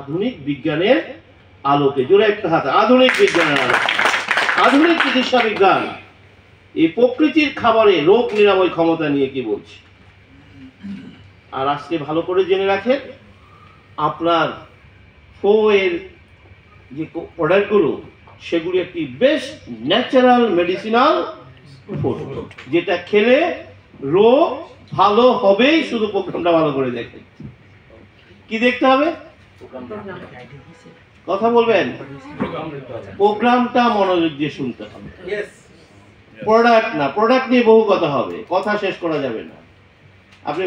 আধুনিক বিজ্ঞানের আলোকে, জোরে একটা হাত, আধুনিক বিজ্ঞানের আলোকে, আধুনিক চিকিৎসা বিজ্ঞান এই প্রকৃতির খাবারে রোগ নিরাময় ক্ষমতা নিয়ে কি বলছে। আর আজকে ভালো করে জেনে রাখেন, আপনার এর যে প্রোডাক্টগুলো সেগুলি একটি বেস্ট ন্যাচারাল মেডিসিনাল ফুড, যেটা খেলে রোগ ভালো হবেই। শুধু প্রোগ্রামটা ভালো করে দেখেন। কি দেখতে হবে? কথা বলবেন, প্রোগ্রামটা মনোযোগ দিয়ে শুনতে হবে। প্রোডাক্ট না, প্রোডাক্ট নিয়ে বহু কথা হবে, কথা শেষ করা যাবে না। আপনি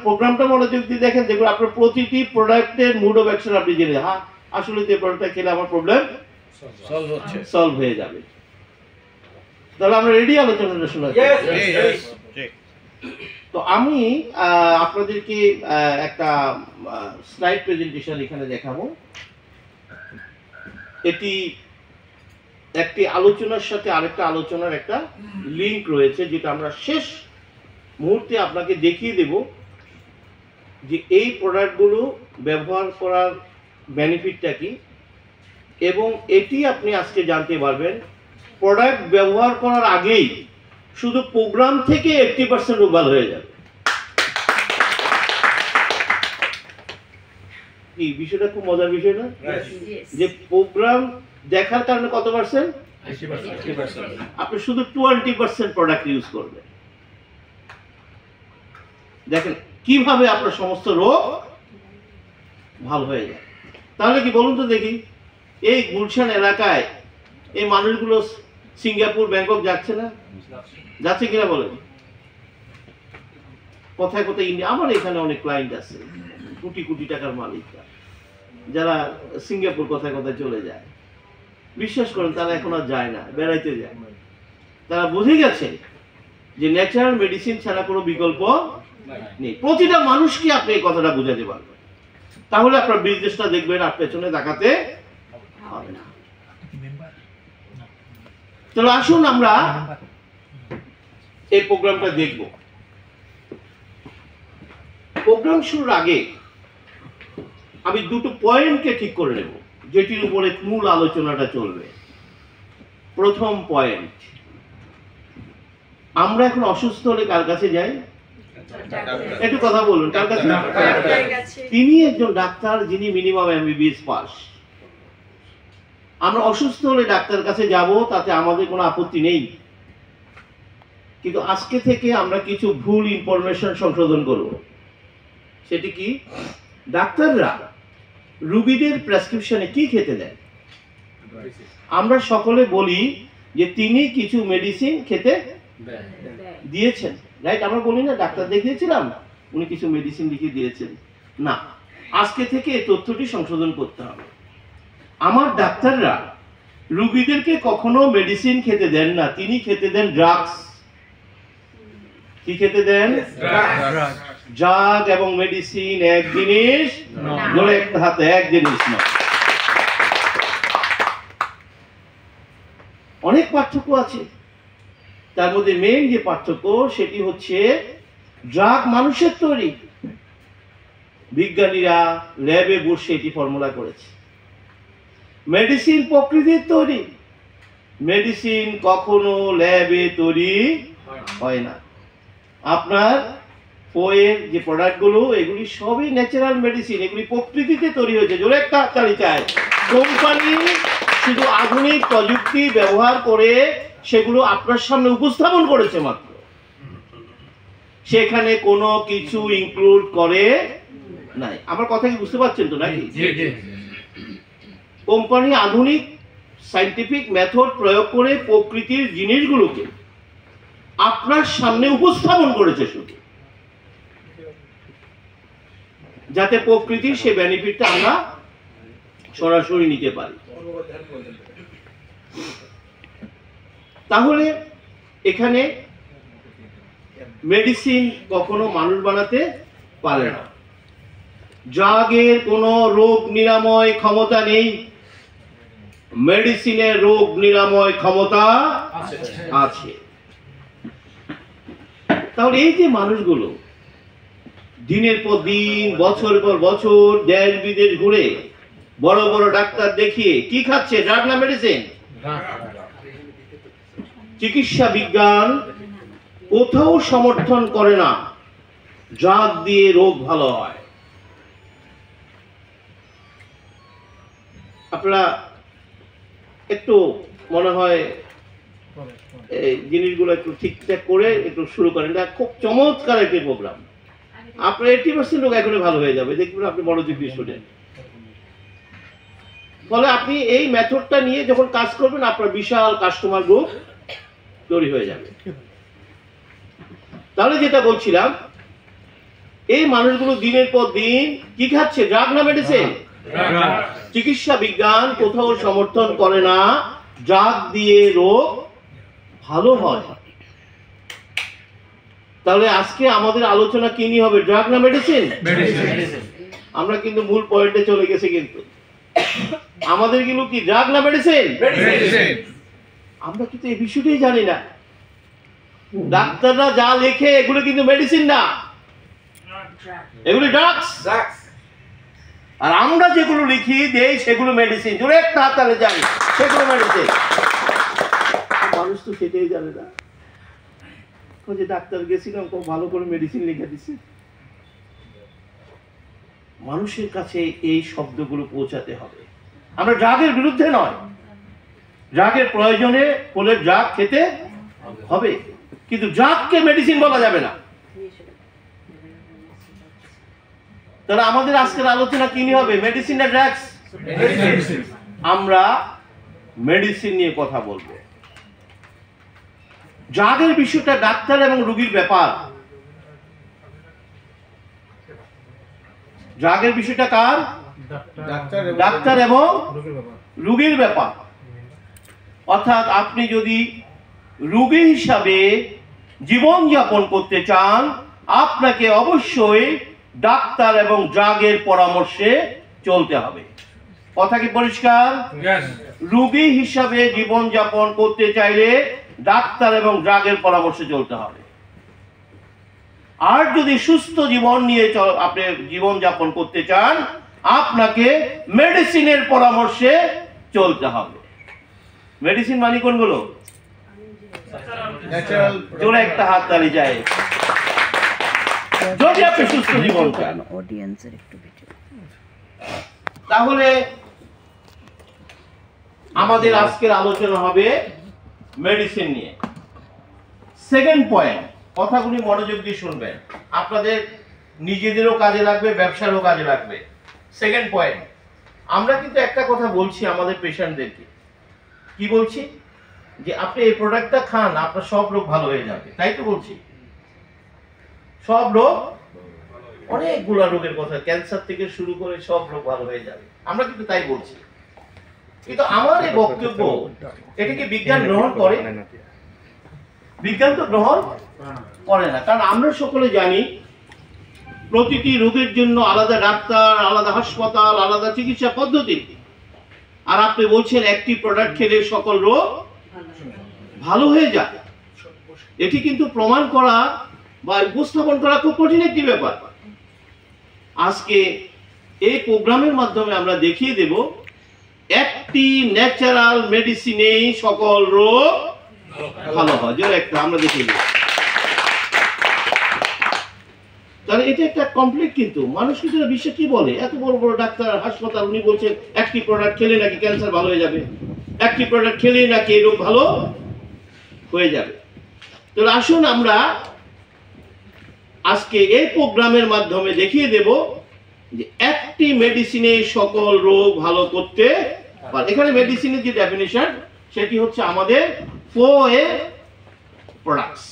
প্রোগ্রামটা মনোযোগ দিয়ে দেখেন, দেখুন আপনার প্রতিটি প্রোডাক্টের মুড অফ অ্যাকশন আপনি জেনে, হ্যাঁ আসলে যে প্রোডাক্টটা খেলে আমার প্রবলেম সলভ হয়ে যাবে। তাহলে আমরা রেডি আলোচনাটা শোনার। তো আমি আপনাদেরকে একটা স্লাইড প্রেজেন্টেশন এখানে দেখাবো। এটি একটি আলোচনার সাথে আরেকটা আলোচনার একটা লিংক রয়েছে, যেটা আমরা শেষ মুহূর্তে আপনাকে দেখিয়ে দেব যে এই প্রোডাক্টগুলো ব্যবহার করার বেনিফিটটা কি, এবং এটি আপনি আজকে জানতে পারবেন প্রোডাক্ট ব্যবহার করার আগেই শুধু প্রোগ্রাম থেকে 80% রোগ ভালো হয়ে যাবে। কি বিষয়টা খুব মজার বিষয় না? যে প্রোগ্রাম দেখার কারণে কত পার্সেন্ট? 80%। আপনি শুধু 20% প্রোডাক্ট ইউজ করবেন, দেখেন কিভাবে আপনার সমস্ত রোগ ভালো হয়ে যায়। তাহলে কি বলুন তো দেখি, এই গুলশান এলাকায় এই মানুষগুলো সিঙ্গাপুর ব্যাংকক যাচ্ছে না? যাচ্ছে কিনা বলেন? কোথায় কোথায় ইন্ডিয়া, আমার এখানে অনেক ক্লায়েন্ট আছে কোটি কোটি টাকার মালিকরা, যারা সিঙ্গাপুর কোথায় কোথায় চলে যায়। বিশ্বাস করেন তারা এখন আর যায় না, বেড়াইতে যায়। তারা বুঝে গেছে যে ন্যাচারাল মেডিসিন ছাড়া কোনো বিকল্প নেই। প্রতিটা মানুষকে আপনি এই কথাটা বুঝাতে পারবেন, তাহলে আপনার বিজনেসটা দেখবেন আর পেছনে দেখাতে হবে না। তাহলে আসুন আমরা এই প্রোগ্রামটা দেখব। প্রোগ্রাম শুরুর আগে আমি দুটো পয়েন্টকে ঠিক করে নেব, যেটির উপরে মূল আলোচনাটা চলবে। প্রথম পয়েন্ট, আমরা এখন অসুস্থ হলে কার কাছে যাই? একটু কথা বলুন, কার কাছে? তিনি একজন ডাক্তার যিনি মিনিমাম MBBS পাস। আমরা অসুস্থ হলে ডাক্তার কাছে যাব, তাতে আমাদের কোনো আপত্তি নেই। কিন্তু আজকে থেকে আমরা কিছু ভুল ইনফরমেশন সংশোধন করব। সেটি কি? ডাক্তাররা রোগীদের প্রেসক্রিপশনে কি খেতে দেয়? আমরা সকলে বলি যে তিনি কিছু মেডিসিন খেতে দিয়েছেন, রাইট? আমরা বলি না ডাক্তার দেখিয়েছিলাম, উনি কিছু মেডিসিন লিখে দিয়েছেন। না, আজকে থেকে এই তথ্যটি সংশোধন করতে হবে। আমার ডাক্তাররা রোগীদেরকে কখনো মেডিসিন খেতে দেন না, তিনি খেতে দেন ড্রাগস। কি খেতে দেন? ড্রাগ এবং মেডিসিন এক জিনিস নয়, একটা হাতে এক জিনিস নয়। অনেক পার্থক্য আছে, তার মধ্যে মেইন যে পার্থক্য সেটি হচ্ছে ড্রাগ মানুষের তৈরি, বিজ্ঞানীরা ল্যাবে বসে এটি ফর্মুলা করেছে। মেডিসিন প্রকৃতির তৈরি, মেডিসিন কখনো ল্যাবে তৈরি হয় না। আপনার এর যে প্রোডাক্টগুলো এগুলি সবই ন্যাচারাল মেডিসিন, এগুলি প্রকৃতিতে তৈরি হয়েছে। জোরে একটা হাততালি চাই। কোম্পানি শুধু আধুনিক প্রযুক্তি ব্যবহার করে সেগুলো আপনার সামনে উপস্থাপন করেছে মাত্র, সেখানে কোনো কিছু ইনক্লুড করে নাই। আমার কথা কি বুঝতে পারছেন তো নাকি? কোম্পানি আধুনিক সায়েন্টিফিক মেথড প্রয়োগ করে প্রকৃতির জিনিসগুলোকে আপনার সামনে উপস্থাপন করেছে শুধু, যাতে প্রকৃতির সে বেনিফিটটা আমরা সরাসরি নিতে পারি। তাহলে এখানে মেডিসিন কখনো মানুষ বানাতে পারে না। ড্রাগের কোনো রোগ নিরাময় ক্ষমতা নেই, মেডিসিনের রোগ নিরাময় ক্ষমতা আছে। তাহলে এই যে মানুষগুলো দিনের পর দিন বছর পর বছর দেশ বিদেশ ঘুরে বড় বড় ডাক্তার দেখিয়ে কি খাচ্ছে? ড্রাগ না মেডিসিন? চিকিৎসা বিজ্ঞান কোথাও সমর্থন করে না ড্রাগ দিয়ে রোগ ভালো হয়। আপনারা একটু মনে হয় এই জিনিসগুলো একটু ঠিকঠাক করে একটু শুরু করেন। এটা খুব চমৎকার একটি প্রোগ্রাম। আপনার 80% লোক এখনই ভালো হয়ে যাবে, দেখবেন আপনি মনোযোগ দিয়ে শুনেন। ফলে আপনি এই মেথডটা নিয়ে যখন কাজ করবেন আপনার বিশাল কাস্টমার গ্রুপ তৈরি হয়ে যাবে। তাহলে যেটা বলছিলাম, এই মানুষগুলো দিনের পর দিন কি খাচ্ছে? ড্রাগ না মেডিসিন? চিকিৎসা বিজ্ঞান কোথাও সমর্থন করে না ড্রাগ দিয়ে রোগ ভালো হয়। তাহলে আজকে আমাদের আলোচনা কি নিয়ে হবে? ড্রাগ না মেডিসিন? আমরা কিন্তু মূল পয়েন্টে চলে গেছি। কিন্তু আমাদের গুলো কি ড্রাগ না মেডিসিন? আমরা কিন্তু এই বিষয়টাই জানি না। ডাক্তাররা যা লেখে এগুলো কিন্তু মেডিসিন না, এগুলো ড্রাগস। আর আমরা যেগুলো লিখি দেই সেগুলো মেডিসিন। জোরে একটা হাততালি জানি সেগুলো মেডিসিন। মানুষ তো সেটাই জানে না। যে ডাক্তার গেছিলাম খুব ভালো করে মেডিসিন লিখে দিচ্ছে। মানুষের কাছে এই শব্দগুলো পৌঁছাতে হবে। আমরা ড্রাগের বিরুদ্ধে নয়, ড্রাগের প্রয়োজনে পড়লে ড্রাগ খেতে হবে, কিন্তু ড্রাগকে মেডিসিন বলা যাবে না। তাহলে আমাদের আজকের আলোচনা কি নিয়ে হবে? মেডিসিন না ড্রাগস? আমরা মেডিসিন নিয়ে কথা বলবো। ড্রাগের বিষয়টা ডাক্তার এবং রোগীর ব্যাপার। ড্রাগের বিষয়টা কার? ডাক্তার এবং রোগীর ব্যাপার। অর্থাৎ আপনি যদি রোগী হিসাবে জীবন যাপন করতে চান, আপনাকে অবশ্যই ডাক্তার এবং ড্রাগের পরামর্শে চলতে হবে। কথা কি পরিষ্কার? রোগী হিসাবে জীবন যাপন করতে চাইলে ডাক্তার এবং ড্রাগের পরামর্শে চলতে হবে। আর যদি সুস্থ জীবন নিয়ে আপনি জীবন যাপন করতে চান, আপনাকে মেডিসিনের পরামর্শে চলতে হবে। মেডিসিন মানে কোনগুলো? জোরে একটা হাত তালি যায় যদি আপনি সুস্থ জীবন চান। তাহলে আমাদের আজকের আলোচনা হবে মেডিসিন নিয়ে। সেকেন্ড পয়েন্ট, কথাগুলি মনোযোগ দিয়ে শুনবেন, আপনাদের নিজেদেরও কাজে লাগবে, ব্যবসারও কাজে লাগবে। সেকেন্ড পয়েন্ট, আমরা কিন্তু একটা কথা বলছি আমাদের পেশেন্টদেরকে। কি বলছি? যে আপনি এই প্রোডাক্টটা খান, আপনার সব রোগ ভালো হয়ে যাবে। তাই তো বলছি, সব রোগ, অনেকগুলো রোগের কথা, ক্যান্সার থেকে শুরু করে সব রোগ ভালো হয়ে যাবে, আমরা কিন্তু তাই বলছি। কিন্তু আমার এই বক্তব্য, এটাকে বিজ্ঞান গ্রহণ করে? বিজ্ঞান তো গ্রহণ করে না। কারণ আমরা সকলে জানি প্রতিটি রোগের জন্য আলাদা ডাক্তার, আলাদা হাসপাতাল, আলাদা চিকিৎসা পদ্ধতি। আর আপনি বলছেন একটি প্রোডাক্ট খেলে সকল রোগ ভালো হয়ে যায়। এটি কিন্তু প্রমাণ করা বা উপস্থাপন করা খুব কঠিন একটি ব্যাপার। আজকে এই প্রোগ্রামের মাধ্যমে আমরা দেখিয়ে দেব একটি ন্যাচারাল মেডিসিনেই সকল রোগ ভালো হয়। যেটা একটা আমরা দেখিয়ে দেব। তাহলে এটা একটা কমপ্লিট। কিন্তু মানুষ কিন্তু বিশ্বে কি বলে, এত বড় বড় ডাক্তার, হাসপাতাল, উনি বলছেন একটি প্রোডাক্ট খেলে নাকি ক্যান্সার ভালো হয়ে যাবে, একটি প্রোডাক্ট খেলে নাকি এই রোগ ভালো হয়ে যাবে। তাহলে আসুন আমরা আজকে এই প্রোগ্রামের মাধ্যমে দেখিয়ে দেব যে একটি মেডিসিনে সকল রোগ ভালো করতে পারে। এখানে মেডিসিনের যে ডেফিনিশন সেটি হচ্ছে আমাদের 4A প্রোডাক্টস।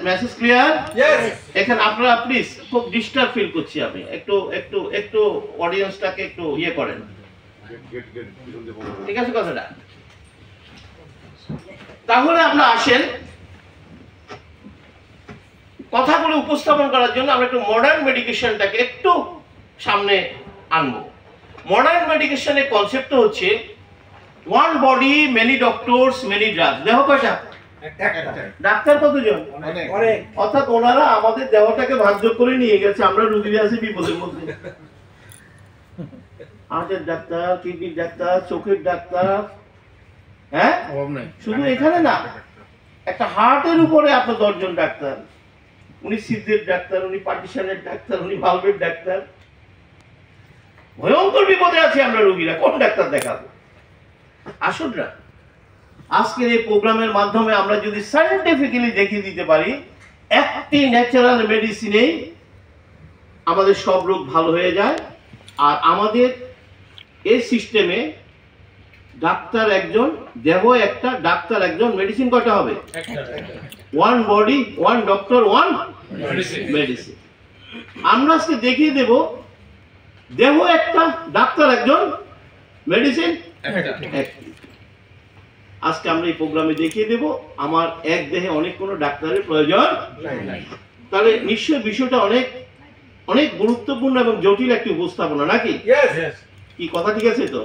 Message clear? এখানে আপনারা প্লিজ, খুব ডিস্টার্ব ফিল করছি আমি, একটু একটু একটু অডিয়েন্সটাকে একটু ইয়ে করেন, ঠিক আছে কথাটা? তাহলে আপনারা আসেন, কথাগুলো উপস্থাপন করার জন্য আমরা একটু মডার্ন মেডিকেশনটাকে একটু সামনে আনবো। মডার্ন মেডিকেশনের কনসেপ্ট হচ্ছে one body many doctors many drugs. দেহ কয়টা? ডাক্তার কতজন? অর্থাৎ ওনারা আমাদের দেহটাকে ভাগ্য করে নিয়ে গেছে, আমরা রুগী আছি বিপদের মধ্যে। হার্টের ডাক্তার, কিডনির ডাক্তার, চোখের ডাক্তার, হ্যাঁ শুধু এখানে না, একটা হার্টের উপরে আপনার 10 জন ডাক্তার, উনি সিদ্ধের ডাক্তার, উনি পার্টিশনের ডাক্তার, উনি ভালভের ডাক্তার। ভয়ঙ্কর বিপদে আছি আমরা রোগীরা, কোন ডাক্তার দেখাবো? আসুন না, আজকের এই প্রোগ্রামের মাধ্যমে আমরা যদি সায়েন্টিফিক্যালি দেখিয়ে দিতে পারি একটি ন্যাচারাল মেডিসিনেই আমাদের সব রোগ ভালো হয়ে যায়, আর আমাদের এই সিস্টেমে ডাক্তার একজন, দেহ একটা, ডাক্তার একজন, মেডিসিন কয়টা হবে? One body, one doctor, one medicine. আমরা আজকে দেখিয়ে দেব দেহ একটা, ডাক্তার একজন, মেডিসিন একটি। আজকে আমরা এই প্রোগ্রামে দেখিয়ে দেব আমার এক দেহে অনেক কোনো ডাক্তারের প্রয়োজন নাই। তাহলে নিশ্চয় বিষয়টা অনেক অনেক গুরুত্বপূর্ণ এবং জটিল একটি উপস্থাপনা, নাকি? কি কথা ঠিক আছে তো?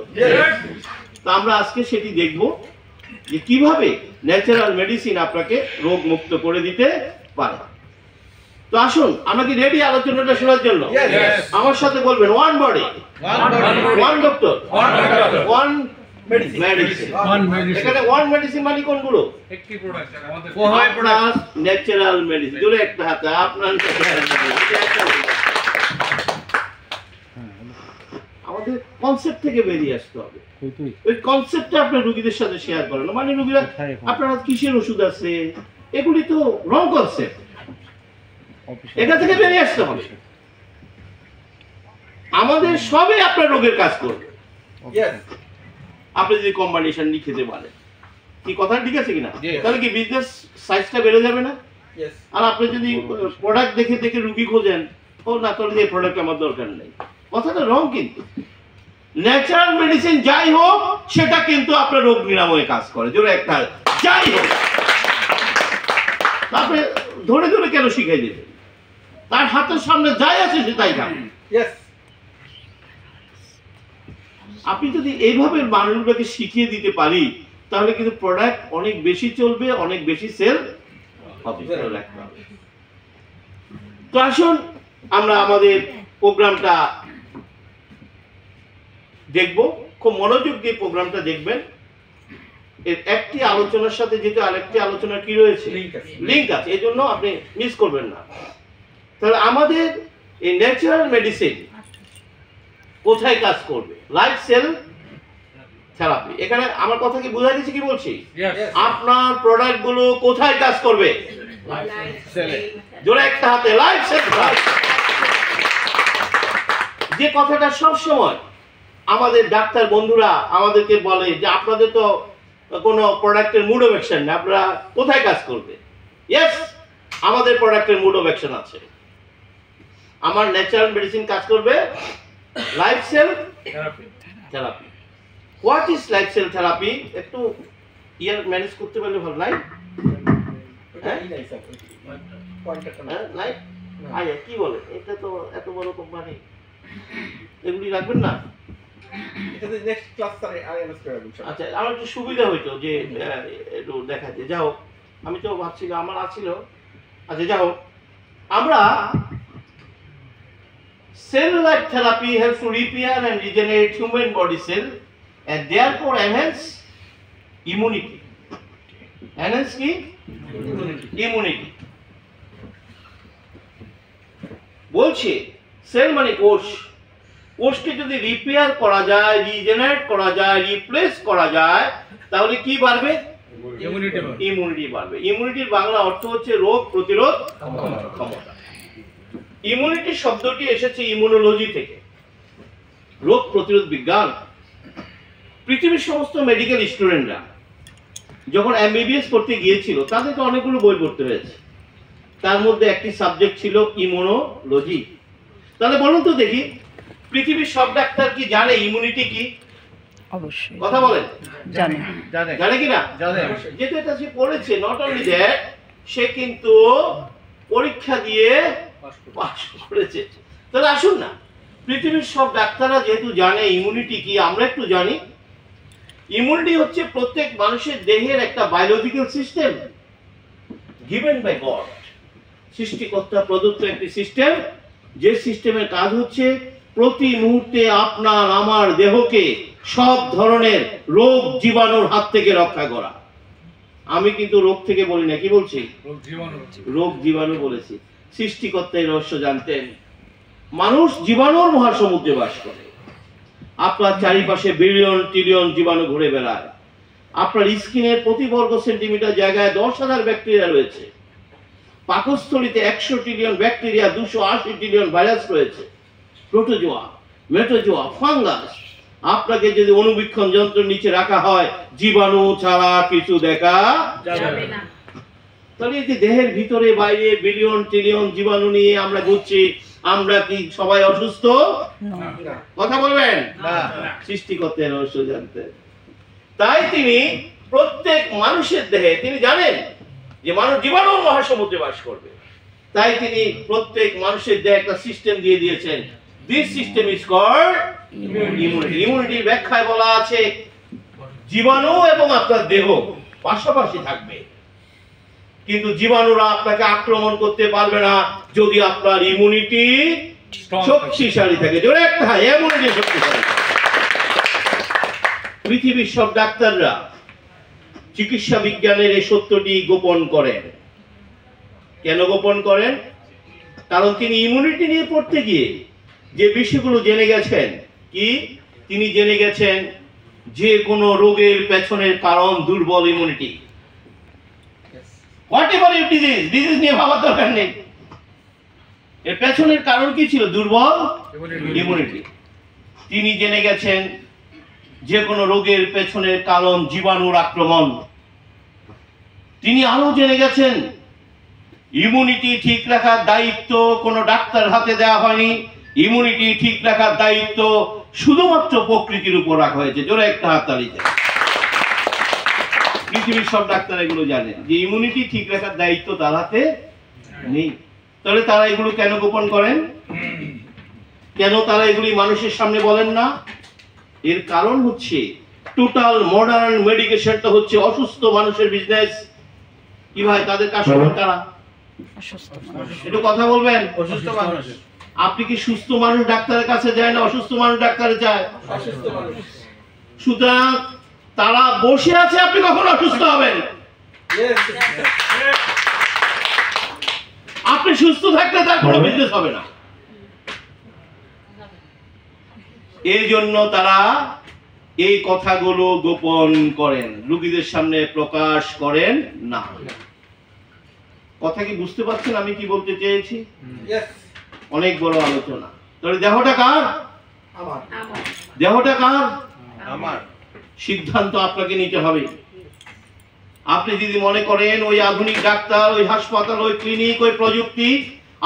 তো আমরা আজকে সেটি দেখব যে কিভাবে ন্যাচারাল মেডিসিন আপনাকে রোগ মুক্ত করে দিতে পারে। তো আসুন, আমরা কি রেডি আলোচনাটা শোনার জন্য? আমার সাথে বলবেন, one body, one doctor, one medicine. এখানে ওয়ান মেডিসিন মানে কোনগুলো? একটি প্রোডাক্ট, আমাদের ন্যাচারাল মেডিসিন। জোরে একটা হাতে আপনার। আমাদের কনসেপ্ট থেকে বেরিয়ে আসতে হবে। ওই কনসেপ্টটা আপনার রোগীদের সাথে শেয়ার করেন, মানে রোগীরা আপনার কিসের ওষুধ আছে, এগুলি তো রং কনসেপ্ট, এটা থেকে বেরিয়ে আসতে হবে। আমাদের সবে আপনার রোগের কাজ করবে আপনি যদি কম্বিনেশন লিখে পারেন। কি কথা ঠিক আছে কিনা? তাহলে কি বিজনেস সাইজটা বেড়ে যাবে না? আর আপনি যদি প্রোডাক্ট দেখে দেখে রুগী খোঁজেন, ও না তাহলে এই প্রোডাক্ট আমার দরকার নেই, কথাটা রং। কিন্তু ন্যাচারাল মেডিসিন যাই হোক, সেটা কিন্তু আপনার রোগ নিরাময়ে কাজ করে। জোরে একটা যাই হোক, আপনি ধরে ধরে কেন শিখাই দেবেন? তার হাতের সামনে যাই আছে সেটাই খাবেন। আপনি যদি এইভাবে মানুষগুলোকে শিখিয়ে দিতে পারি, তাহলে কিন্তু প্রোডাক্ট অনেক বেশি চলবে, অনেক বেশি সেল হবে। তো আসুন আমরা আমাদের প্রোগ্রামটা দেখব, খুব মনোযোগ দিয়ে প্রোগ্রামটা দেখবেন। এর একটি আলোচনার সাথে যেটা আরেকটি আলোচনা কি রয়েছে, লিংক আছে, এই জন্য আপনি মিস করবেন না। তাহলে আমাদের এই ন্যাচারাল মেডিসিন কোথায় কাজ করবে? Life cell therapy. এখানে আমার কথা কি বোঝা গেছে? কি বলছি? আপনার প্রোডাক্ট গুলো কোথায় কাজ করবে? জোরে একটা হাতে, লাইফ সেল থেরাপি। যে কথাটা সব সময় আমাদের ডাক্তার বন্ধুরা আমাদেরকে বলে যে আপনাদের তো কোনো প্রোডাক্টের মুড অফ অ্যাকশন না, আপনারা কোথায় কাজ করবে? ইয়েস, আমাদের প্রোডাক্টের মুড অফ অ্যাকশন আছে। আমার ন্যাচারাল মেডিসিন কাজ করবে life cell therapy. What is life cell therapy? একটু ইয়ার ম্যানেজ করতে পারলে ভালো। লাইফ কি বলে? এটা তো এত বড় কোম্পানি, এগুলি রাখবেন না? আচ্ছা, আমার একটু সুবিধা হইতো যে একটু দেখাতে। যাও, আমি তো ভাবছিলাম আমার আছিল। আচ্ছা যাও, আমরা cell life therapy helps to repair and regenerate human body cell and therefore enhance immunity. Enhance কি? Immunity. বলছে সেল মানে কোষ, কোষকে যদি রিপেয়ার করা যায়, রিজেনারেট করা যায়, রিপ্লেস করা যায়, তাহলে কি বাড়বে? ইমিউনিটি বাড়বে। ইমিউনিটির বাংলা অর্থ হচ্ছে রোগ প্রতিরোধ ক্ষমতা। ইমিউনিটি শব্দটি এসেছে ইমিউনোলজি থেকে, রোগ প্রতিরোধ বিজ্ঞান। পৃথিবীর সমস্ত মেডিকেল স্টুডেন্টরা যখন এমবিবিএস পড়তে গিয়েছিল, তাদেরকে অনেকগুলো বই পড়তে হয়েছে। তার মধ্যে একটি সাবজেক্ট ছিল ইমিউনোলজি। তাহলে বলুন তো দেখি, পৃথিবীর সব ডাক্তার কি জানে ইমিউনিটি কি? অবশ্যই কথা বলেন, জানে। জানে কি না? যেহেতু এটা সে পড়েছে, নট অনলি দ্যাট, সে কিন্তু পরীক্ষা দিয়ে পাস করেছে। তাহলে আসুন না, পৃথিবীর সব ডাক্তাররা যেহেতু জানে ইমিউনিটি কি, আমরা একটু জানি। ইমিউনিটি হচ্ছে প্রত্যেক মানুষের দেহের একটা biological system given by God, সৃষ্টিকর্তা প্রদত্ত একটি সিস্টেম, যে সিস্টেমের কাজ হচ্ছে প্রতি মুহূর্তে আপনার আমার দেহকে সব ধরনের রোগ জীবাণুর হাত থেকে রক্ষা করা। আমি কিন্তু রোগ থেকে বলি না, কি বলছি? রোগ জীবাণু বলেছি। সৃষ্টিকর্তার রহস্য জানতেন। মানুষ জীবাণুর মহাসমুদ্রে বাস করে। আপনার চারিপাশে বিলিয়ন ট্রিলিয়ন জীবাণু ঘুরে বেড়ায়। আপনার স্কিনের প্রতি বর্গ সেন্টিমিটার জায়গায় 10,000 ব্যাকটেরিয়া রয়েছে। পাকস্থলীতে 100 ট্রিলিয়ন ব্যাকটেরিয়া, 280 ট্রিলিয়ন ভাইরাস রয়েছে। Protozoa, metazoa, fungus. আপনাকে যদি অণুবীক্ষণ যন্ত্র নিচে রাখা হয়, জীবাণু ছাড়া কিছু দেখা যাবে না। তাহলে এই যে দেহের ভিতরে বাইরে বিলিয়ন ট্রিলিয়ন জীবাণু নিয়ে আমরা ঘুরছি, আমরা কি সবাই অসুস্থ? কথা বলবেন না। সৃষ্টিকর্তার রহস্য জানতেন। তাই তিনি প্রত্যেক মানুষের দেহে, তিনি জানেন যে মানুষ জীবাণুর মহাসমুদ্রে বাস করবে। তাই তিনি প্রত্যেক মানুষের দেহে একটা সিস্টেম দিয়ে দিয়েছেন। This system is called immunity. ইমিউনিটির ব্যাখ্যায় বলা আছে জীবাণু এবং আপনার দেহ পাশাপাশি থাকবে, কিন্তু জীবাণুরা আপনাকে আক্রমণ করতে পারবে না যদি আপনার ইমিউনিটি শক্তিশালী থাকে। জোরে একটা ইমিউনিটি শক্তিশালী। পৃথিবীর সব ডাক্তাররা চিকিৎসা বিজ্ঞানের এই সত্যটি গোপন করেন। কেন গোপন করেন? কারণ তিনি ইমিউনিটি নিয়ে পড়তে গিয়ে যে বিষয়গুলো জেনে গেছেন, কি তিনি জেনে গেছেন যে কোনো রোগের পেছনের কারণ দুর্বল ইমিউনিটি। হোয়াটএভার ইউ ডিজিজ নিয়ে ভাবার দরকার নেই। এর পেছনের কারণ কি ছিল? দুর্বল ইমিউনিটি। তিনি জেনে গেছেন যে কোনো রোগের পেছনের কারণ জীবাণুর আক্রমণ। তিনি আরো জেনে গেছেন ইমিউনিটি ঠিক রাখার দায়িত্ব কোনো ডাক্তার হাতে দেওয়া হয়নি। ইমিউনিটি ঠিক রাখার দায়িত্ব শুধুমাত্র প্রকৃতির উপর রাখা হয়েছে। জোরে একটা হাততালি দেন। পৃথিবীর সব ডাক্তার এগুলো জানেন যে ইমিউনিটি ঠিক রাখার দায়িত্ব তার হাতে নেই। তাহলে তারা এগুলো কেন গোপন করেন? কেন তারা এগুলি মানুষের সামনে বলেন না? এর কারণ হচ্ছে টোটাল মডার্ন মেডিকেশনটা হচ্ছে অসুস্থ মানুষের বিজনেস। কি ভাই, তাদের কাস্টমার কারা? একটু কথা বলবেন। অসুস্থ মানুষ। আপনি কি সুস্থ মানুষ ডাক্তারের কাছে যায় না অসুস্থ মানুষ ডাক্তারে যায়? অসুস্থ মানুষ। সুতরাং তারা বসে আছে, আপনি কখন অসুস্থ হবেন? আপনি সুস্থ থাকলে তার কোনো বিজনেস হবে না। এই জন্য তারা এই কথাগুলো গোপন করেন, রোগীদের সামনে প্রকাশ করেন না। কথা কি বুঝতে পারছেন আমি কি বলতে চেয়েছি? অনেক বড় আলোচনা। তাহলে দেহটা কার? আমার। দেহটা কার? আমার। সিদ্ধান্ত আপনাকে নিতে হবে। আপনি যদি মনে করেন ওই আধুনিক ডাক্তার, ওই হাসপাতাল, ওই ক্লিনিক, ওই প্রযুক্তি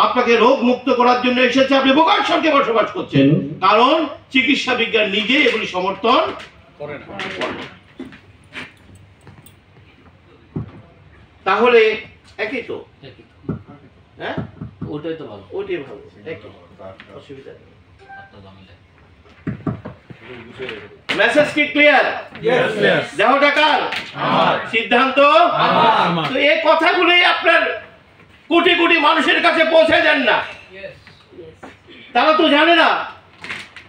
আপনাকে রোগ মুক্ত করার জন্য এসেছে, আপনি বোকার সঙ্গে বসবাস করছেন। কারণ চিকিৎসা বিজ্ঞান নিজে এগুলি সমর্থন করে না। তাহলে একই তো, হ্যাঁ ওটাই তো ভালো, ওটাই ভালো, একই, অসুবিধা নেই। মেসেজ কি ক্লিয়ার? দেহটা কার? আমার। সিদ্ধান্ত আমার। তো এই কথাগুলি আপনার কোটি কোটি মানুষের কাছে পৌঁছে দেন না। তারা তো জানে না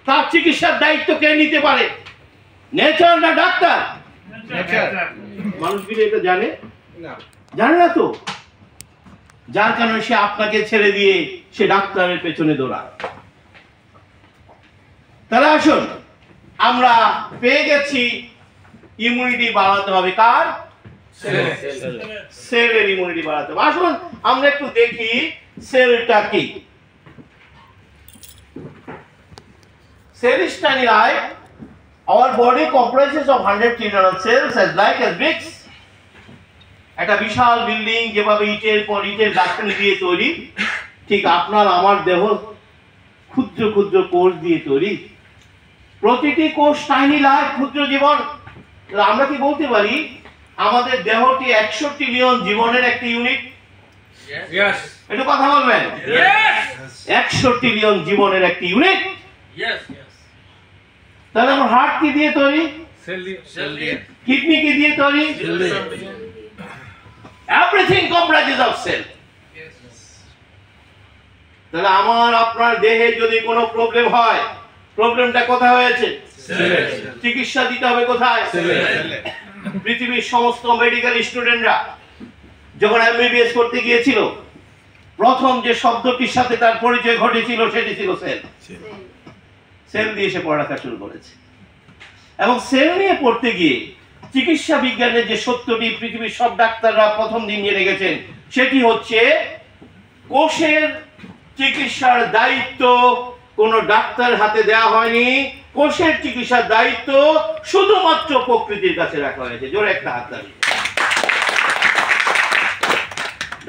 তার চিকিৎসার দায়িত্ব কে নিতে পারে, নেচার না ডাক্তার? মানুষগুলো এটা জানে না, জানে না তো। যার কারণে সে আপনাকে ছেড়ে দিয়ে সে ডাক্তারের পেছনে দৌড়ায়। তাহলে আসুন, আমরা পেয়ে গেছি ইমিউনিটি বাড়াতে হবে। কার? সেলের ইমিউনিটি বাড়াতে হবে। আসুন আমরা একটু দেখি সেলটা কি। Cell is tiny like our body comprises of 100 trillion of cells as like as bricks. একটা বিশাল বিল্ডিং যেভাবে ইটের পর ইটের গাঁথনি দিয়ে তৈরি, ঠিক আপনার আমার দেহ ক্ষুদ্র ক্ষুদ্র কোষ দিয়ে তৈরি। প্রতিটি কোষ টাইনি লাইফ, ক্ষুদ্র জীবন। আমরা কি বলতে পারি আমাদের দেহটি 100 ট্রিলিয়ন জীবনের একটি ইউনিট? একটু কথা বলবেন। 100 ট্রিলিয়ন জীবনের একটি ইউনিট। তাহলে আমার হার্ট কি দিয়ে তৈরি? সেল দিয়ে। কিডনি কি দিয়ে তৈরি? সেল দিয়ে। Everything comprises of cell. তাহলে আমার আপনার দেহে যদি কোনো প্রবলেম হয়, প্রবলেমটা কোথায় হয়েছে? চিকিৎসা দিতে হবে কোথায়? পৃথিবীর সমস্ত মেডিকেল স্টুডেন্টরা যখন এমবিবিএস করতে গিয়েছিল, প্রথম যে শব্দটির সাথে তার পরিচয় ঘটেছিল সেটি ছিল সেল। সেল দিয়ে সে পড়ালেখা শুরু করেছে, এবং সেল নিয়ে পড়তে গিয়ে চিকিৎসা বিজ্ঞানের যে সত্যটি পৃথিবীর সব ডাক্তাররা প্রথম দিন জেনে গেছেন, সেটি হচ্ছে কোষের চিকিৎসার দায়িত্ব কোনো ডাক্তার হাতে দেওয়া হয়নি। কোষের চিকিৎসার দায়িত্ব শুধুমাত্র প্রকৃতির কাছে রাখা হয়েছে। জোরে একটা হাত তালি।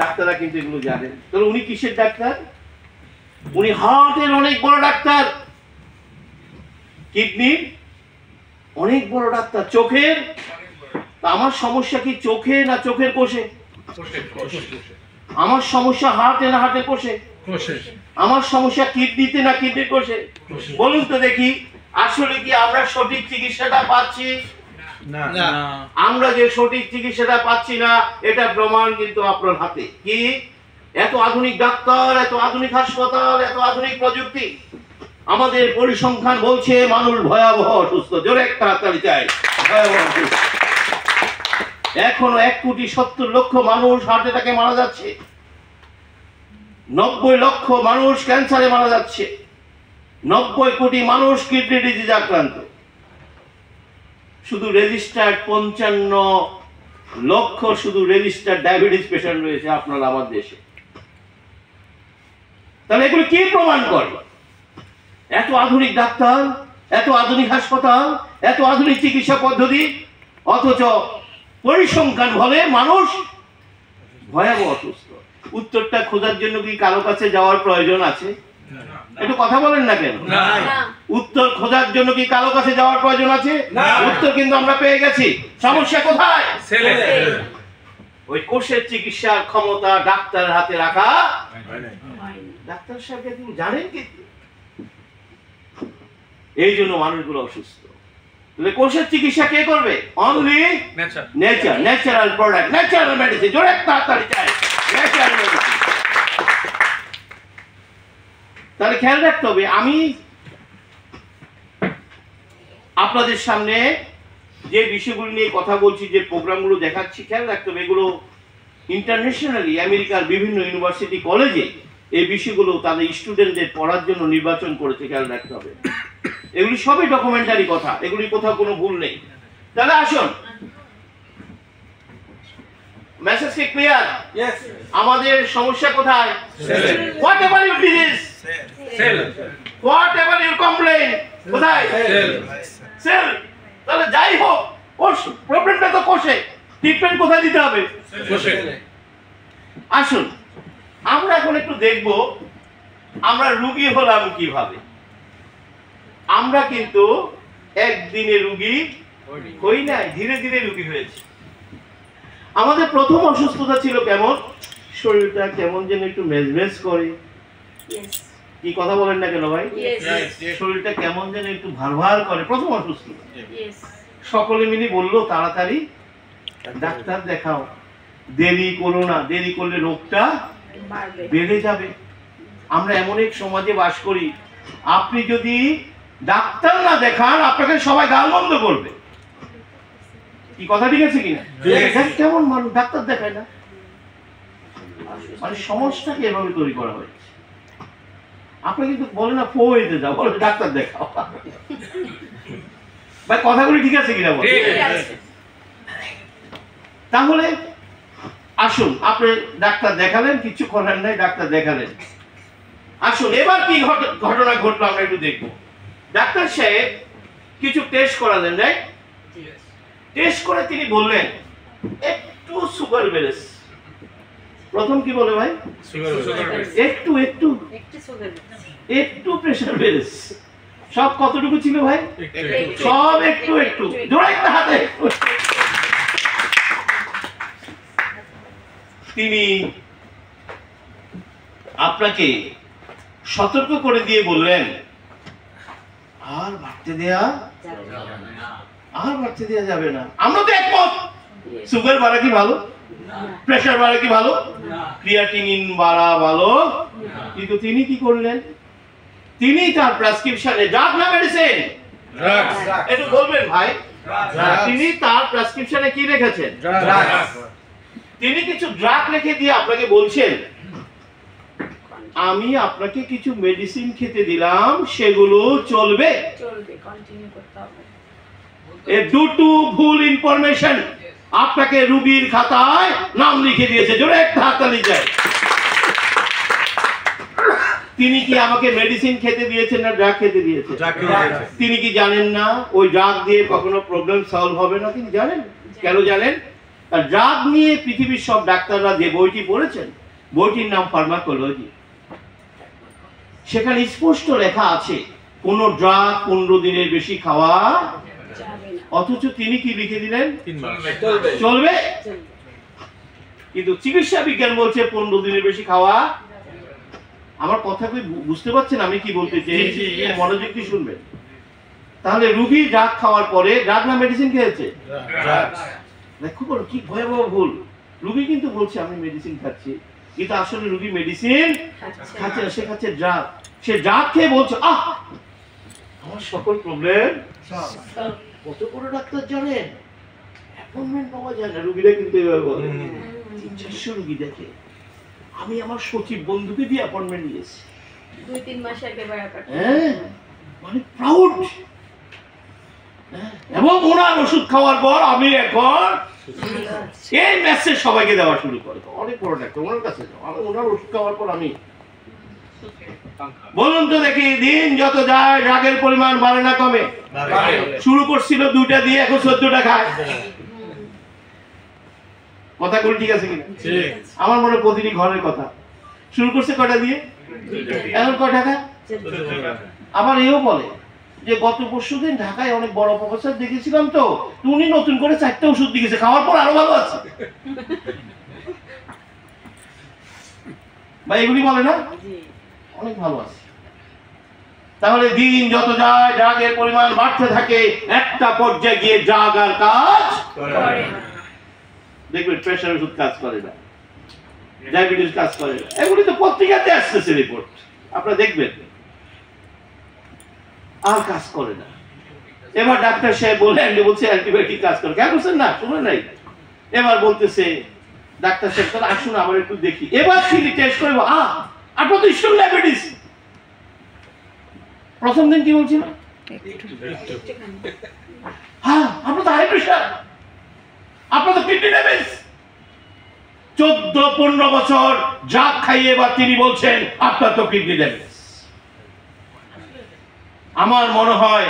ডাক্তাররা কিন্তু এগুলো জানেন। তাহলে উনি কিসের ডাক্তার? উনি হার্টের অনেক বড় ডাক্তার, কিডনির অনেক বড় ডাক্তার, চোখের। আমার সমস্যা কি চোখে না চোখের কোষে? আমার সমস্যা হার্টে না হার্টের কোষে? আমার সমস্যা কিডনিতে না কিডনির কোষে? বলুন তো দেখি, আসলে কি আমরা সঠিক চিকিৎসাটা পাচ্ছি? না। আমরা যে সঠিক চিকিৎসাটা পাচ্ছি না, এটা প্রমাণ কিন্তু আপনার হাতে। কি? এত আধুনিক ডাক্তার, এত আধুনিক হাসপাতাল, এত আধুনিক প্রযুক্তি, আমাদের পরিসংখ্যান বলছে মানুষ ভয়াবহ অসুস্থ। জোরে একটা হাততালি চাই। ভয়াবহ অসুস্থ। এখনো 1,70,00,000 মানুষ হার্ট অ্যাটাকে মারা যাচ্ছে, 90 লক্ষ মানুষ ক্যান্সারে মারা যাচ্ছে, 90 কোটি মানুষ কিডনি ডিজিজে আক্রান্ত। শুধু রেজিস্টার্ড 55 লক্ষ শুধু রেজিস্টার্ড ডায়াবেটিস পেশেন্ট রয়েছে আপনার আমার দেশে। তাহলে এগুলো কি প্রমাণ করে? এত আধুনিক ডাক্তার, এত আধুনিক হাসপাতাল, এত আধুনিক চিকিৎসা পদ্ধতি, অথচ পরিসংখ্যান বলে মানুষ ভয়াবহ অসুস্থ। উত্তরটা খোঁজার জন্য কি কারো কাছে যাওয়ার প্রয়োজন আছে? একটু কথা বলেন না কেন? উত্তর খোঁজার জন্য কি কারো কাছে যাওয়ার প্রয়োজন আছে? উত্তর কিন্তু আমরা পেয়ে গেছি। সমস্যা কোথায়? ওই কোষের চিকিৎসার ক্ষমতা ডাক্তারের হাতে রাখা। ডাক্তার সাহেবকে তুমি জানেন কি? এই জন্য মানুষগুলো অসুস্থ। কোষের চিকিৎসা কে করবে? Only nature, natural product, natural medicine. জোরে তাড়াতাড়ি চাই, ন্যাচারাল মেডিসিন। তাহলে খেয়াল রাখতে হবে, আমি আপনাদের সামনে যে বিষয়গুলো নিয়ে কথা বলছি, যে প্রোগ্রামগুলো দেখাচ্ছি, খেয়াল রাখতে হবে এগুলো ইন্টারন্যাশনালি আমেরিকার বিভিন্ন ইউনিভার্সিটি কলেজে এই বিষয়গুলো তাদের স্টুডেন্টদের পড়ার জন্য নির্বাচন করেছে। খেয়াল রাখতে হবে, এগুলি সবই ডকুমেন্টারি কথা, এগুলি কোথাও কোনো ভুল নেই। তাহলে আসুন, মেসেজ কি ক্লিয়ার? আমাদের সমস্যা কোথায়? What ever your disease, what ever your complain, কোথায়? সেল। তাহলে যাই হোক, কোষ, প্রবলেমটা তো কোষে, ট্রিটমেন্ট কোথায় দিতে হবে? কোষে। আসুন আমরা এখন একটু দেখব আমরা রোগী হলাম কিভাবে। আমরা কিন্তু একদিনে রোগী হই নাই, ধীরে ধীরে রোগী হয়েছে। আমাদের প্রথম অসুস্থতা ছিল কেমন? শরীরটা কেমন যেন একটু মেজমেজ করে। কি কথা বলেন না কেন ভাই? শরীরটা কেমন যেন একটু ভার ভার করে, প্রথম অসুস্থতা। সকলে মিলে বললো তাড়াতাড়ি ডাক্তার দেখাও, দেরি করো না, দেরি করলে রোগটা বেড়ে যাবে। আমরা এমন এক সমাজে বাস করি, আপনি যদি ডাক্তার না দেখান আপনাকে সবাই গালমন্দ করবে। কি কথা ঠিক আছে কিনা? কেমন মানুষ ডাক্তার দেখায় না, মানে সমাজটাকে এভাবে তৈরি করা হয়েছে। আপনি কিন্তু বলে না ফোয়েতে যাও, বলে ডাক্তার দেখাও। ভাই কথাগুলি ঠিক আছে কিনা? তাহলে আসুন, আপনি ডাক্তার দেখালেন, কিছু করার নাই, ডাক্তার দেখালেন। আসুন এবার কি ঘটনা ঘটলো আমরা একটু দেখবো। ডাক্তার সাহেব কিছু টেস্ট করালেন, রাইট? টেস্ট করে তিনি বললেন একটু সুগার বেড়েছে। প্রথম কি বলে ভাই? একটু একটু একটু প্রেসার বেড়েছে। সব কতটুকু ছিল ভাই? সব একটু একটু। জোরে একটা হাতে। তিনি আপনাকে সতর্ক করে দিয়ে বললেন আর বাড়তে দেয়া যাবে না। আমরা তো একমত, সুগার বাড়া কি ভালো? প্রেসার বাড়া কি ভালো? ক্রিয়াটিনিন বাড়া ভালো কিন্তু তিনি কি করলেন? তিনি তার প্রেসক্রিপশনে ড্রাগ না মেডিসিন, একটু বলবেন ভাই, তিনি তার প্রেসক্রিপশনে কি লিখেছেন? তিনি কিছু ড্রাগ লিখে দিয়ে আপনাকে বলছেন আমি আপনাকে কিছু মেডিসিন খেতে দিলাম, সেগুলো চলবে, কন্টিনিউ করতে হবে। এই দুটো ভুল ইনফরমেশন আপনাকে রোগীর খাতায় নাম লিখে দিয়েছে। জোরে একটা হাততালি চাই। তিনি কি আমাকে মেডিসিন খেতে দিয়েছেন না ড্রাগ খেতে দিয়েছেন? তিনি কি জানেন না ওই ড্রাগ দিয়ে কখনো প্রবলেম সলভ হবে না? তিনি জানেন। কেন জানেন? ড্রাগ নিয়ে পৃথিবীর সব ডাক্তাররা যে বইটি পড়েছেন, বইটির নাম ফার্মাকোলজি। সেখানে স্পষ্ট লেখা আছে কোন ড্রাগ 15 দিনের বেশি খাওয়া, অথচ তিনি কি লিখে দিলেন? চলবে। কিন্তু চিকিৎসা বিজ্ঞান বলছে 15 দিনের বেশি খাওয়া। আমার কথা কি বুঝতে পারছেন আমি কি বলতে চেয়েছি? মনোযোগ দিয়ে শুনবেন। তাহলে রোগী ড্রাগ খাওয়ার পরে, ড্রাগ না মেডিসিন খেয়েছে? দেখো কি ভয়াবহ ভুল। রোগী কিন্তু বলছে আমি মেডিসিন খাচ্ছি, কিন্তু আসলে রোগী মেডিসিন খাচ্ছে না, সে খাচ্ছে ড্রাগ। সে ড্রাগ খেয়ে বলছে আমার সকল প্রবলেম। কত বড় ডাক্তার জানেন, অ্যাপয়েন্টমেন্ট পাওয়া যায় না। রোগীরা কিন্তু এভাবে বলে। 300-400 রোগী দেখে, আমি আমার সচিব বন্ধুকে দিয়ে অ্যাপয়েন্টমেন্ট নিয়েছি 2-3 মাস আগে ব্যাপারটা। মানে প্রাউড। এবং ওনার ওষুধ খাওয়ার পর আমি এখন এই মেসেজ সবাইকে দেওয়া শুরু করে। অনেক বড় ডাক্তার, ওনার কাছে ওনার ওষুধ খাওয়ার পর আমি। বলুন তো দেখি, দিন যত যায় ড্রাগের পরিমাণ বাড়ে না কমে? শুরু করছিল 2টা দিয়ে, এখন 14টা খায়। কথা বলি ঠিক আছে কিনা? আমার মনে প্রতিটি ঘরের কথা। শুরু করছে কয়টা দিয়ে, এখন কয় টাকা? আবার এও বলে যে গত পরশুদিন ঢাকায় অনেক বড় প্রফেসর দেখেছিলাম, তো উনি নতুন করে 4টা ওষুধ দিয়েছে, খাওয়ার পর আরো ভালো আছে। ভাই এগুলি বলে না অনেক ভালো আছে। তাহলে দিন যত যায় ড্রাগের পরিমাণ বাড়তে থাকে, একটা পর্যায়ে গিয়ে ড্রাগ আর কাজ করে। দেখবেন প্রেসার ওষুধ কাজ করে না, ডায়াবেটিস কাজ করে না। এগুলি তো পত্রিকাতে আসতেছে রিপোর্ট, আপনারা দেখবেন। আর কাজ করে না। এবার ডাক্তার সাহেব বললেন, বলছে অ্যান্টিবায়োটিক কাজ করে। কেন বলছেন না, শুনে নাই? এবার বলতেছে ডাক্তার সাহেব তাহলে আসুন আমার একটু দেখি। এবার তিনি টেস্ট করবো, আপনার তো স্ট্রোক ডায়াবেটিস। প্রথম দিন কি বলছিল? আপনার তো হাই প্রেশার, আপনার তো কিডনি ড্যামেজ। 14-15 বছর ড্রাগ খাইয়ে এবার তিনি বলছেন আপনার তো কিডনি ড্যামেজ। আমার মনে হয়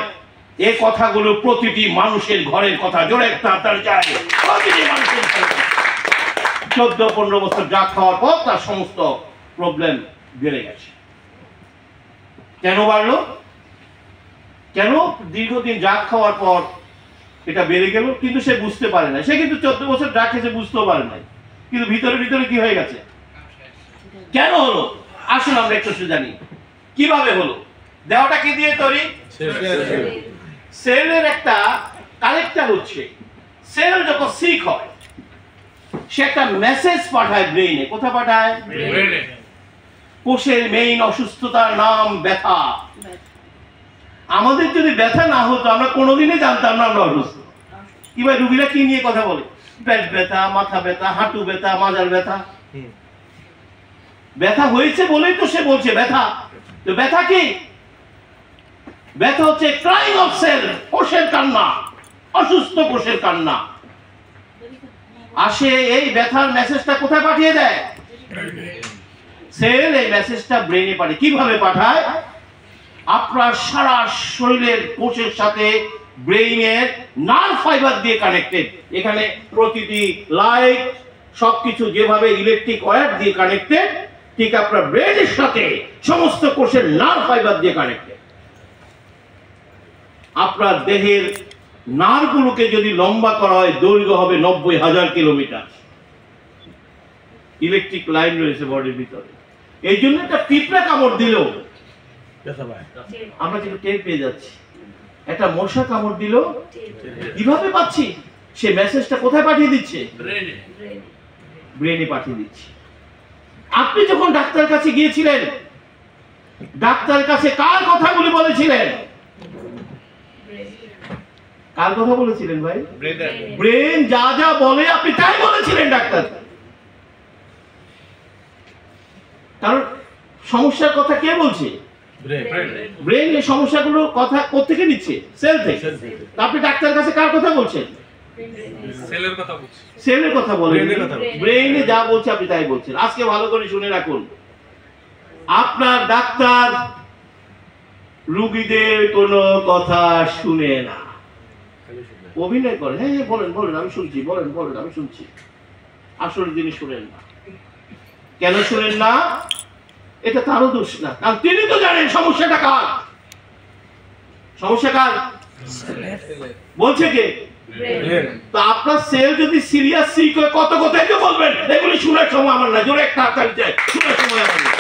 এই কথাগুলো প্রতিটি মানুষের ঘরের কথা। জোরে তাড়াতাড়ি যায়, প্রতিটি মানুষের ঘরের কথা। 14-15 বছর ড্রাগ খাওয়ার পর তার সমস্ত প্রবলেম বেড়ে গেছে। কেন বাড়লো? কেন? দীর্ঘদিন ড্রাগ খাওয়ার পর এটা বেড়ে গেল, কিন্তু সে বুঝতে পারে না। সে কিন্তু 14 বছর ড্রাগ খেয়েছে, বুঝতেও পারে নাই, কিন্তু ভিতরে ভিতরে কি হয়ে গেছে। কেন হলো? আসুন আমরা একটু জানি কিভাবে হলো। দেহটা কি দিয়ে তৈরি? সেলের একটা কালেক্টর হচ্ছে। সেল যখন সিক হয়, সে একটা মেসেজ পাঠায় ব্রেইনে। কোথায় পাঠায়? ব্রেইনে। কোষের মেইন অসুস্থতার নাম ব্যথা। আমাদের যদি ব্যথা না হতো আমরা কোনোদিনই জানতাম না আমরা অসুস্থ। কি ভাই, রোগীরা কি নিয়ে কথা বলে? পেট ব্যথা, মাথা ব্যথা, হাঁটু ব্যথা, মাজার ব্যথা। ব্যথা হয়েছে বলেই তো সে বলছে ব্যথা। তো ব্যথা কি? ব্যথা হচ্ছে ক্রাইং অফ সেল, কোষের কান্না, অসুস্থ কোষের কান্না। আসে এই ব্যথার মেসেজটা কোথায় পাঠিয়ে দেয়? সেল এই মেসেজটা ব্রেনে পাঠায়। কিভাবে পাঠায়? আপনার সারা শরীরের কোষের সাথে ব্রেইনের নার্ভ ফাইবার দিয়ে কানেক্টেড। এখানে প্রতিটি লাইট সবকিছু যেভাবে ইলেকট্রিক ওয়্যার দিয়ে কানেক্টেড, ঠিক আপনার ব্রেনের সাথে সমস্ত কোষের নার্ভ ফাইবার দিয়ে কানেক্টেড। আপনার দেহের নার্ভগুলোকে যদি লম্বা করা হয়, দৈর্ঘ্য হবে 90,000 কিলোমিটার। ইলেকট্রিক লাইন রয়েছে বডির ভিতরে। এই জন্য একটা পিঁপড়া কামড় দিলেও আমরা কিন্তু টের পেয়ে যাচ্ছি। একটা মশা কামড় দিল কিভাবে পাচ্ছি? সে মেসেজটা কোথায় পাঠিয়ে দিচ্ছে? ব্রেনে পাঠিয়ে দিচ্ছে। আপনি যখন ডাক্তার কাছে গিয়েছিলেন, ডাক্তার কাছে কার কথাগুলি বলেছিলেন? কার কথা বলেছিলেন ভাই? ব্রেন যা যা বলে আপনি তাই বলেছিলেন ডাক্তার। কারণ সমস্যার কথা কে বলছে? ব্রেন। এই সমস্যাগুলো কথা কোত্থেকে নিচ্ছে? সেল থেকে। আপনি ডাক্তার কাছে কার কথা বলছেন? সেলের কথা বলেন। ব্রেইনে যা বলছে আপনি তাই বলছেন। আজকে ভালো করে শুনে রাখুন, আপনার ডাক্তার রোগীদের কোনো কথা শুনে না, অভিনয় করে। হ্যাঁ হ্যাঁ বলেন বলেন আমি শুনছি, বলেন বলেন আমি শুনছি। আসলে তিনি শুনেন না। কেন শুনেন না? এটা তারও দোষ না, কারণ তিনি তো জানেন সমস্যাটা কার। সমস্যা কার বলছে কে? তো আপনার সেল যদি সিরিয়াস সিক হয় কত কথাই তো বলবেন, এগুলি শোনার সময় আমার না, জোরে একটা হাততালি চাই, শোনার সময় আমার না।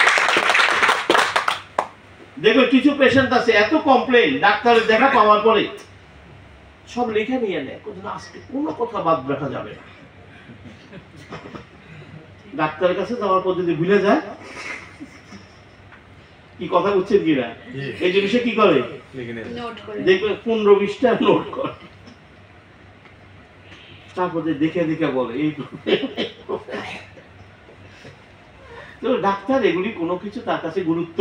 দেখবেন কিছু পেশেন্ট আছে এত কমপ্লেন, ডাক্তারের দেখা পাওয়ার পরে সব লিখে নিয়ে নেয়, আজকে কোনো কথা বাদ রাখা যাবে না। ডাক্তারের কাছে যাওয়ার পর যদি ভুলে যায় কি কথা বুঝছেন কিনা, এই জিনিসে কি করে দেখবেন 15-20টা নোট করে, তারপরে দেখে দেখে বলে এই। তো ডাক্তার এগুলি কোনো কিছু তার কাছে গুরুত্ব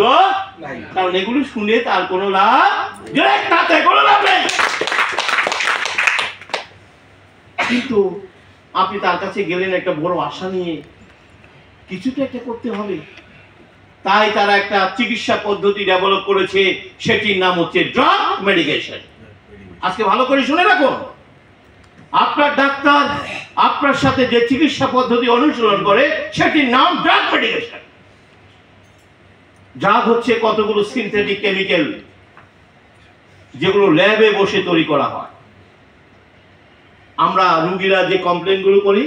নাই, কারণ এগুলি শুনে তার কোনো লাভ নেই। কিন্তু আপনি তার কাছে গেলেন একটা বড় আশা নিয়ে, কিছুটা একটা করতে হবে, তাই তারা একটা চিকিৎসা পদ্ধতি ডেভেলপ করেছে, সেটির নাম হচ্ছে ড্রাগ মেডিকেশন। আজকে ভালো করে শুনে রাখুন, আপনার ডাক্তার আপনার সাথে যে চিকিৎসা পদ্ধতি অনুসরণ করে সেটির নাম ড্রাগ মেডিকেশন। ড্রাগ হচ্ছে কতগুলো সিনথেটিক কেমিক্যাল যেগুলো ল্যাবে বসে তৈরি করা হয়। আমরা রোগীরা যে কমপ্লেন গুলো করি,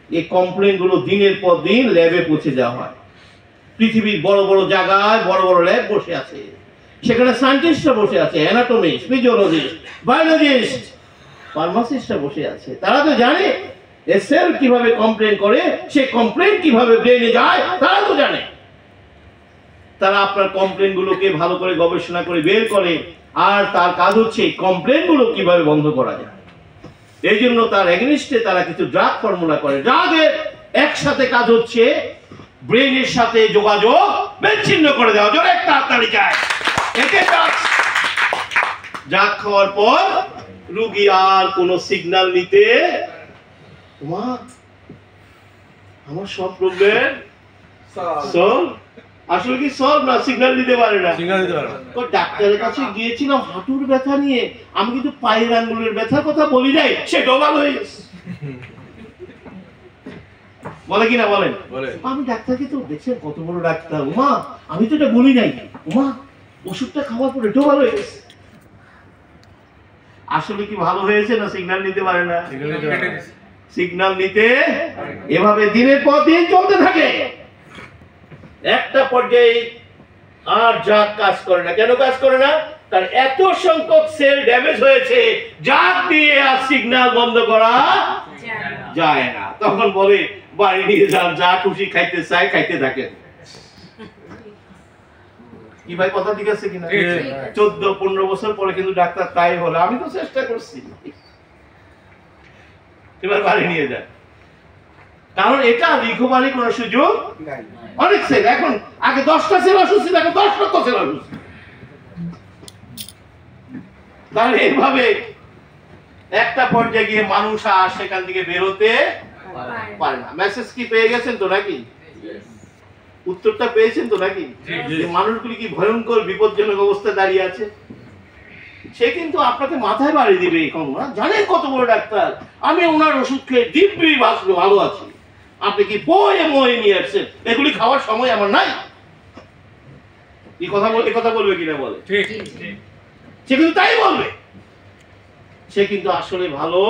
এই কমপ্লেন গুলো দিনের পর দিন ল্যাবে পৌঁছে দেওয়া হয়। পৃথিবীর বড় বড় জায়গায় বড় বড় ল্যাব বসে আছে, সেখানে সায়েন্টিস্টরা বসে আছে, অ্যানাটমিস্ট, ফিজিওলজিস্ট, বায়োলজিস্ট, ফার্মাসিস্টরা বসে আছে। তারা তো জানে সেল কিভাবে কমপ্লেন করে, সে কমপ্লেন কিভাবে ব্রেনে যায়, তারা তো জানে। তারা আপনার কমপ্লেন গুলোকে ভালো করে গবেষণা করে বের করে, আর তার কাজ হচ্ছে কমপ্লেন গুলো কিভাবে বন্ধ করা যায়। এই জন্য তার এগেইনস্টে তারা কিছু ড্রাগ ফর্মুলা করে। ড্রাগের একসাথে কাজ হচ্ছে ব্রেনের সাথে যোগাযোগ বিচ্ছিন্ন করে দেওয়া। জোরে একটা হাততালি চাই। এতে ড্রাগ খাওয়ার পর রোগী আর কোনো সিগন্যাল নিতে, আমার সব প্রবলেম সলভ, আসলে কি সলভ না, সিগন্যাল দিতে পারে না। তো ডাক্তারের কাছে গিয়েছিলাম হাঁটুর ব্যথা নিয়ে, আমি কিন্তু পায়ের আঙ্গুলের ব্যথার কথা বলি নাই, সে ডবল হয়ে গেছে। বলে কিনা বলেন? আমি ডাক্তারকে তো দেখছেন কত বড় ডাক্তার, উমা আমি তো এটা বলি নাই, উমা ওষুধটা খাওয়ার পরে ডবল হয়ে গেছে। আসলে কি ভালো হয়েছে না সিগন্যাল নিতে পারে না? সিগন্যাল নিতে এভাবে দিনের পর দিন চলতে থাকে। একটা পর্যায়ে আর যা কাজ করে না। কেন কাজ করে না? কারণ এত সংখ্যক সেল ড্যামেজ হয়েছে, যা দিয়ে আর সিগন্যাল বন্ধ করা যায় না। তখন বলে বাড়ি নিয়ে যান, যা খুশি খাইতে চাই খাইতে থাকেন। কি ভাই কথা ঠিক আছে কিনা? 14-15 বছর পরে কিন্তু ডাক্তার তাই বলে, আমি তো চেষ্টা করছি, এবার বাড়ি নিয়ে যান। কারণ এটা রিকভারি করার সুযোগ নাই। অনেক সেল এখন, আগে 10টা সেল অসুস্থ, এখন 10 লক্ষ সেল অসুস্থ। তাহলে এইভাবে একটা পর্যায়ে গিয়ে মানুষ আর সেখান থেকে বেরোতে পারে না। মেসেজ কি পেয়ে গেছেন তো নাকি? উত্তরটা পেয়েছেন তো নাকি? যে মানুষগুলি কি ভয়ঙ্কর বিপজ্জনক অবস্থায় দাঁড়িয়ে আছে। সে কিন্তু আপনাকে মাথায় বাড়ি দিবে, এখন জানেন কত বড় ডাক্তার, আমি ওনার ওষুধ খেয়ে দিব্যি ভালো আছি, আপনি কি বয়ে ময়ে নিয়ে আসছেন, এগুলি খাওয়ার সময় আমার নাই। এই কথা বলবে কিনা বলে? সে কিন্তু তাই বলবে। সে কিন্তু আসলে ভালো,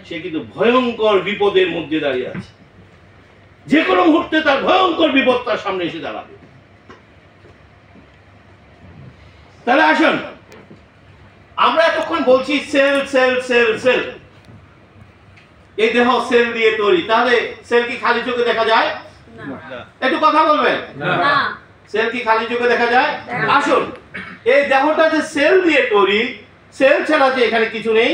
সে কিন্তু ভয়ঙ্কর বিপদের মধ্যে দাঁড়িয়ে আছে। যে কোনো মুহূর্তে তার ভয়ঙ্কর বিপদ তার সামনে এসে দাঁড়াবে। তাহলে আসুন, আমরা এতক্ষণ বলছি সেল সেল সেল সেল, এই দেহ সেল দিয়ে তৈরি। তাহলে সেল কি খালি চোখে দেখা যায়? না একটু কথা বলবেন। না সেল কি খালি চোখে দেখা যায়? দেখা যায়। আসুন, এই দেহটা যে সেল দিয়ে তৈরি, সেল ছাড়া যে এখানে কিছু নেই।